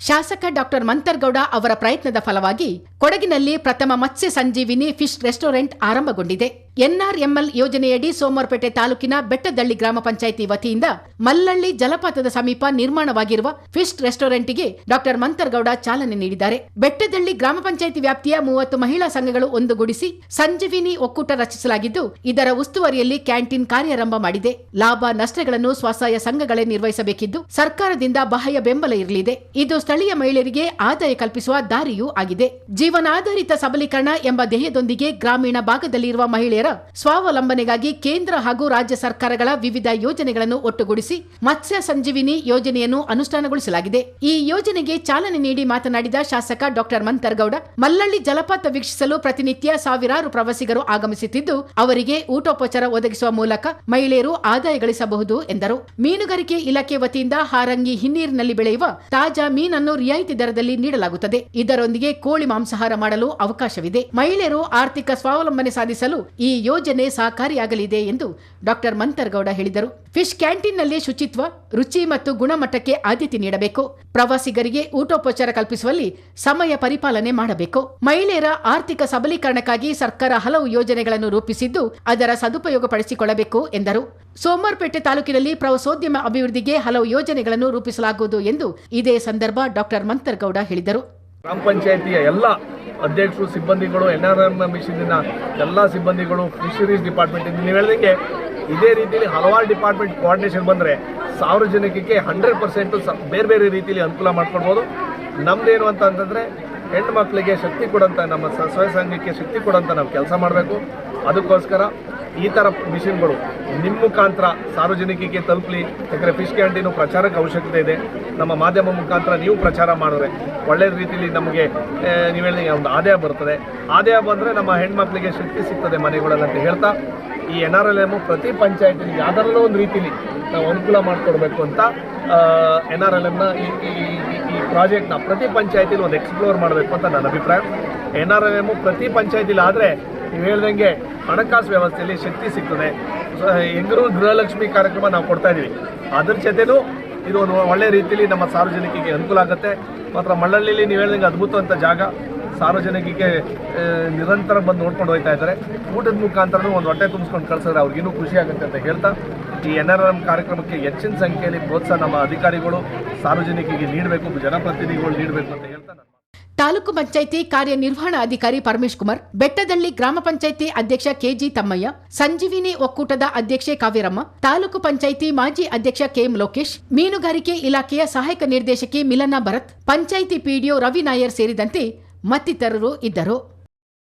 ಶಾಸಕ ಡಾಕ್ಟರ್ ಮಂತರ್ಗೌಡ ಅವರ ಪ್ರಯತ್ನದ ಫಲವಾಗಿ ಕೊಡಗಿನಲ್ಲಿ ಪ್ರಥಮ ಮತ್ಸ್ಯ ಸಂಜೀವಿನಿ ಫಿಶ್ ರೆಸ್ಟೋರೆಂಟ್ ಆರಂಭಗೊಂಡಿದೆ. ಎನ್ಆರ್ಎಂಎಲ್ ಯೋಜನೆಯಡಿ ಸೋಮವಾರಪೇಟೆ ತಾಲೂಕಿನ ಬೆಟ್ಟದಳ್ಳಿ ಗ್ರಾಮ ಪಂಚಾಯಿತಿ ವತಿಯಿಂದ ಮಲ್ಲಳ್ಳಿ ಜಲಪಾತದ ಸಮೀಪ ನಿರ್ಮಾಣವಾಗಿರುವ ಫಿಶ್ ರೆಸ್ಟೋರೆಂಟ್ಗೆ ಡಾಕ್ಟರ್ ಮಂತರ್ಗೌಡ ಚಾಲನೆ ನೀಡಿದ್ದಾರೆ. ಬೆಟ್ಟದಳ್ಳಿ ಗ್ರಾಮ ಪಂಚಾಯಿತಿ ವ್ಯಾಪ್ತಿಯ 30 ಮಹಿಳಾ ಸಂಘಗಳು ಒಂದುಗೂಡಿಸಿ ಸಂಜೀವಿನಿ ಒಕ್ಕೂಟ ರಚಿಸಲಾಗಿದ್ದು, ಇದರ ಉಸ್ತುವಾರಿಯಲ್ಲಿ ಕ್ಯಾಂಟೀನ್ ಕಾರ್ಯಾರಂಭ ಮಾಡಿದೆ. ಲಾಭ ನಷ್ಟಗಳನ್ನು ಸ್ವಸಹಾಯ ಸಂಘಗಳೇ ನಿರ್ವಹಿಸಬೇಕಿದ್ದು, ಸರ್ಕಾರದಿಂದ ಬಾಹ್ಯ ಬೆಂಬಲ ಇರಲಿದೆ. ಇದು ಸ್ಥಳೀಯ ಮಹಿಳೆಯರಿಗೆ ಆದಾಯ ಕಲ್ಪಿಸುವ ದಾರಿಯೂ ಆಗಿದೆ. ಜೀವನಾಧಾರಿತ ಸಬಲೀಕರಣ ಎಂಬ ಧ್ಯೇಯದೊಂದಿಗೆ ಗ್ರಾಮೀಣ ಭಾಗದಲ್ಲಿರುವ ಮಹಿಳೆಯರ ಸ್ವಾವಲಂಬನೆಗಾಗಿ ಕೇಂದ್ರ ಹಾಗೂ ರಾಜ್ಯ ಸರ್ಕಾರಗಳ ವಿವಿಧ ಯೋಜನೆಗಳನ್ನು ಒಟ್ಟುಗೂಡಿಸಿ ಮತ್ಸ್ಯ ಸಂಜೀವಿನಿ ಯೋಜನೆಯನ್ನು ಅನುಷ್ಠಾನಗೊಳಿಸಲಾಗಿದೆ. ಈ ಯೋಜನೆಗೆ ಚಾಲನೆ ನೀಡಿ ಮಾತನಾಡಿದ ಶಾಸಕ ಡಾಕ್ಟರ್ ಮಂತರ್ಗೌಡ, ಮಲ್ಲಳ್ಳಿ ಜಲಪಾತ ವೀಕ್ಷಿಸಲು ಪ್ರತಿನಿತ್ಯ ಸಾವಿರಾರು ಪ್ರವಾಸಿಗರು ಆಗಮಿಸುತ್ತಿದ್ದು, ಅವರಿಗೆ ಊಟೋಪಚಾರ ಒದಗಿಸುವ ಮೂಲಕ ಮಹಿಳೆಯರು ಆದಾಯ ಗಳಿಸಬಹುದು ಎಂದರು. ಮೀನುಗಾರಿಕೆ ಇಲಾಖೆ ವತಿಯಿಂದ ಹಾರಂಗಿ ಹಿನ್ನೀರಿನಲ್ಲಿ ಬೆಳೆಯುವ ತಾಜಾ ಮೀನನ್ನು ರಿಯಾಯಿತಿ ದರದಲ್ಲಿ ನೀಡಲಾಗುತ್ತದೆ. ಇದರೊಂದಿಗೆ ಕೋಳಿ ಮಾಂಸಾಹಾರ ಮಾಡಲು ಅವಕಾಶವಿದೆ. ಮಹಿಳೆಯರು ಆರ್ಥಿಕ ಸ್ವಾವಲಂಬನೆ ಸಾಧಿಸಲು ಈ ಯೋಜನೆ ಸಹಕಾರಿಯಾಗಲಿದೆ ಎಂದು ಡಾಕ್ಟರ್ ಮಂತರ್ಗೌಡ ಹೇಳಿದರು. ಫಿಶ್ ಕ್ಯಾಂಟೀನ್ನಲ್ಲಿ ಶುಚಿತ್ವ, ರುಚಿ ಮತ್ತು ಗುಣಮಟ್ಟಕ್ಕೆ ಆದ್ಯತೆ ನೀಡಬೇಕು. ಪ್ರವಾಸಿಗರಿಗೆ ಊಟೋಪಚಾರ ಕಲ್ಪಿಸುವಲ್ಲಿ ಸಮಯ ಪರಿಪಾಲನೆ ಮಾಡಬೇಕು. ಮಹಿಳೆಯರ ಆರ್ಥಿಕ ಸಬಲೀಕರಣಕ್ಕಾಗಿ ಸರ್ಕಾರ ಹಲವು ಯೋಜನೆಗಳನ್ನು ರೂಪಿಸಿದ್ದು, ಅದರ ಸದುಪಯೋಗ ಪಡಿಸಿಕೊಳ್ಳಬೇಕು ಎಂದರು. ಸೋಮವಾರಪೇಟೆ ತಾಲೂಕಿನಲ್ಲಿ ಪ್ರವಾಸೋದ್ಯಮ ಅಭಿವೃದ್ಧಿಗೆ ಹಲವು ಯೋಜನೆಗಳನ್ನು ರೂಪಿಸಲಾಗುವುದು ಎಂದು ಇದೇ ಸಂದರ್ಭ ಡಾಕ್ಟರ್ ಮಂತರ್ಗೌಡ ಹೇಳಿದರು. ಗ್ರಾಮ ಪಂಚಾಯಿತಿಯ ಎಲ್ಲ ಅಧ್ಯಕ್ಷರು, ಸಿಬ್ಬಂದಿಗಳು, ಎನ್ಆರ್ಎಂ ಮಿಷನ್ನ ಎಲ್ಲ ಸಿಬ್ಬಂದಿಗಳು, ಫಿಶರೀಸ್ ಡಿಪಾರ್ಟ್ಮೆಂಟ್, ನೀವು ಹೇಳಿದಂಗೆ ಇದೇ ರೀತಿಯಲ್ಲಿ ಹಲವಾರು ಡಿಪಾರ್ಟ್ಮೆಂಟ್ ಕೋಆರ್ಡಿನೇಷನ್ ಬಂದರೆ ಸಾರ್ವಜನಿಕರಿಗೆ 100% ಬೇರೆ ಬೇರೆ ರೀತಿಯಲ್ಲಿ ಅನುಕೂಲ ಮಾಡ್ಕೊಡ್ಬೋದು. ನಮ್ಮದೇನು ಅಂತಂದರೆ ಹೆಣ್ಣು ಮಕ್ಕಳಿಗೆ ಶಕ್ತಿ ಕೊಡೋಂಥ, ನಮ್ಮ ಸ್ವಸಹಾಯ ಸಂಘಕ್ಕೆ ಶಕ್ತಿ ಕೊಡೋಂಥ ನಾವು ಕೆಲಸ ಮಾಡಬೇಕು. ಅದಕ್ಕೋಸ್ಕರ ಈ ಥರ ಮಿಷನ್ಗಳು ನಿಮ್ಮ ಮುಖಾಂತರ ಸಾರ್ವಜನಿಕರಿಗೆ ತಲುಪಲಿ. ಯಾಕಂದರೆ ಫಿಶ್ ಕ್ಯಾಂಟೀನು ಪ್ರಚಾರಕ್ಕೆ ಅವಶ್ಯಕತೆ ಇದೆ. ನಮ್ಮ ಮಾಧ್ಯಮ ಮುಖಾಂತರ ನೀವು ಪ್ರಚಾರ ಮಾಡಿದ್ರೆ ಒಳ್ಳೆಯ ರೀತಿಯಲ್ಲಿ ನಮಗೆ ನೀವು ಹೇಳಿದ ಒಂದು ಆದಾಯ ಬರ್ತದೆ. ಆದಾಯ ಬಂದರೆ ನಮ್ಮ ಹೆಣ್ಮಕ್ಳಿಗೆ ಶಕ್ತಿ ಸಿಗ್ತದೆ ಮನೆಗಳಲ್ಲಿ ಅಂತ ಹೇಳ್ತಾ, ಈ NRLM ಪ್ರತಿ ಪಂಚಾಯತಿಲಿ ಯಾವ್ದಾರಲ್ಲೋ ಒಂದು ರೀತಿಯಲ್ಲಿ ನಾವು ಅನುಕೂಲ ಮಾಡಿಕೊಡ್ಬೇಕು ಅಂತ NRLMನ ಈ ಪ್ರಾಜೆಕ್ಟ್ನ ಪ್ರತಿ ಪಂಚಾಯತಿಲಿ ಒಂದು ಎಕ್ಸ್ಪ್ಲೋರ್ ಮಾಡಬೇಕು ಅಂತ ನನ್ನ ಅಭಿಪ್ರಾಯ. NRLM ಪ್ರತಿ ಪಂಚಾಯತಿಲಿ ಆದರೆ ನೀವು ಹೇಳ್ದಂಗೆ ಹಣಕಾಸು ವ್ಯವಸ್ಥೆಯಲ್ಲಿ ಶಕ್ತಿ ಸಿಗ್ತದೆ. ಹೆಂಗರೂ ಗೃಹಲಕ್ಷ್ಮಿ ಕಾರ್ಯಕ್ರಮ ನಾವು ಕೊಡ್ತಾ ಇದ್ದೀವಿ. ಅದ್ರ ಜೊತೆನೂ ಇದು ಒಂದು ಒಳ್ಳೆಯ ರೀತಿಯಲ್ಲಿ ನಮ್ಮ ಸಾರ್ವಜನಿಕರಿಗೆ ಅನುಕೂಲ ಆಗುತ್ತೆ. ಮಾತ್ರ ಮಳ್ಳಳ್ಳಿಲಿ ನೀವು ಹೇಳ್ದಂಗೆ ಅದ್ಭುತವಂತ ಜಾಗ, ಸಾರ್ವಜನಿಕರಿಗೆ ನಿರಂತರ ಬಂದು ನೋಡ್ಕೊಂಡು ಹೋಗ್ತಾ ಇದ್ದಾರೆ. ಊಟದ ಮುಖಾಂತರನೂ ಒಂದು ಹೊಟ್ಟೆ ತುಂಬಿಸ್ಕೊಂಡು ಕಳಿಸಿದ್ರೆ ಅವ್ರಿಗಿನ್ನೂ ಖುಷಿ ಆಗುತ್ತೆ ಅಂತ ಹೇಳ್ತಾ, ಈ NRLM ಕಾರ್ಯಕ್ರಮಕ್ಕೆ ಹೆಚ್ಚಿನ ಸಂಖ್ಯೆಯಲ್ಲಿ ಪ್ರೋತ್ಸಾಹ ನಮ್ಮ ಅಧಿಕಾರಿಗಳು ಸಾರ್ವಜನಿಕರಿಗೆ ನೀಡಬೇಕು, ಜನಪ್ರತಿನಿಧಿಗಳು ನೀಡಬೇಕು ಅಂತ ಹೇಳ್ತಾ ತಾಲೂಕು ಪಂಚಾಯಿತಿ ಕಾರ್ಯನಿರ್ವಹಣಾ ಅಧಿಕಾರಿ ಪರಮೇಶ್ ಕುಮಾರ್, ಬೆಟ್ಟದಳ್ಳಿ ಗ್ರಾಮ ಪಂಚಾಯಿತಿ ಅಧ್ಯಕ್ಷ ಕೆಜಿ ತಮ್ಮಯ್ಯ, ಸಂಜೀವಿನಿ ಒಕ್ಕೂಟದ ಅಧ್ಯಕ್ಷೆ ಕಾವೇರಮ್ಮ, ತಾಲೂಕು ಪಂಚಾಯಿತಿ ಮಾಜಿ ಅಧ್ಯಕ್ಷ ಕೆಎಂ ಲೋಕೇಶ್, ಮೀನುಗಾರಿಕೆ ಇಲಾಖೆಯ ಸಹಾಯಕ ನಿರ್ದೇಶಕಿ ಮಿಲನಾ ಭರತ್, ಪಂಚಾಯಿತಿ ಪಿಡಿಒ ರವಿ ನಾಯರ್ ಸೇರಿದಂತೆ ಮತ್ತಿತರರು ಇದ್ದರು.